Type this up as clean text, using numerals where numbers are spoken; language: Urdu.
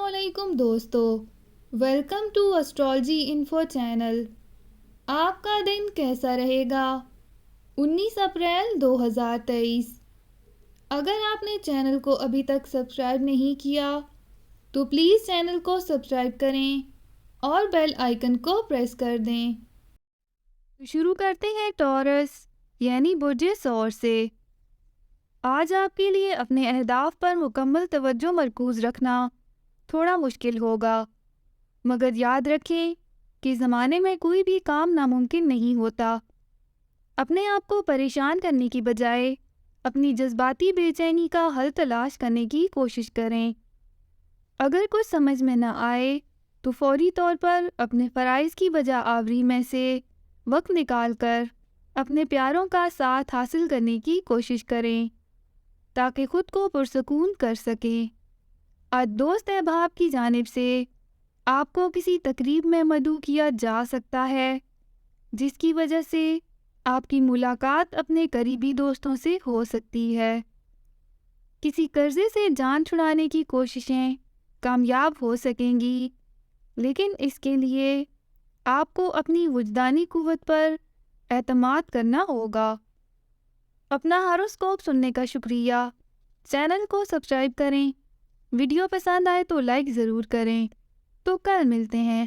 علیکم دوستو، welcome to astrology info channel. آپ کا دن کیسا رہے گا؟ 19 اپریل 2023۔ اگر آپ نے چینل کو ابھی تک سبسکرائب نہیں کیا تو پلیز چینل کو سبسکرائب کریں اور بیل آئیکن کو پریس کر دیں۔ شروع کرتے ہیں ٹورس یعنی برج ثور سے۔ آج آپ کے لیے اپنے اہداف پر مکمل توجہ مرکوز رکھنا تھوڑا مشکل ہوگا، مگر یاد رکھیں کہ زمانے میں کوئی بھی کام ناممکن نہیں ہوتا۔ اپنے آپ کو پریشان کرنے کی بجائے اپنی جذباتی بے چینی کا حل تلاش کرنے کی کوشش کریں۔ اگر کچھ سمجھ میں نہ آئے تو فوری طور پر اپنے فرائض کی بجا آوری میں سے وقت نکال کر اپنے پیاروں کا ساتھ حاصل کرنے کی کوشش کریں تاکہ خود کو پرسکون کر سکیں۔ آج دوست احباب کی جانب سے آپ کو کسی تقریب میں مدعو کیا جا سکتا ہے جس کی وجہ سے آپ کی ملاقات اپنے قریبی دوستوں سے ہو سکتی ہے۔ کسی قرضے سے جان چھڑانے کی کوششیں کامیاب ہو سکیں گی، لیکن اس کے لیے آپ کو اپنی وجدانی قوت پر اعتماد کرنا ہوگا۔ اپنا ہاروسکوپ سننے کا شکریہ۔ چینل کو سبسکرائب کریں۔ ویڈیو پسند آئے تو لائک ضرور کریں۔ تو کل ملتے ہیں۔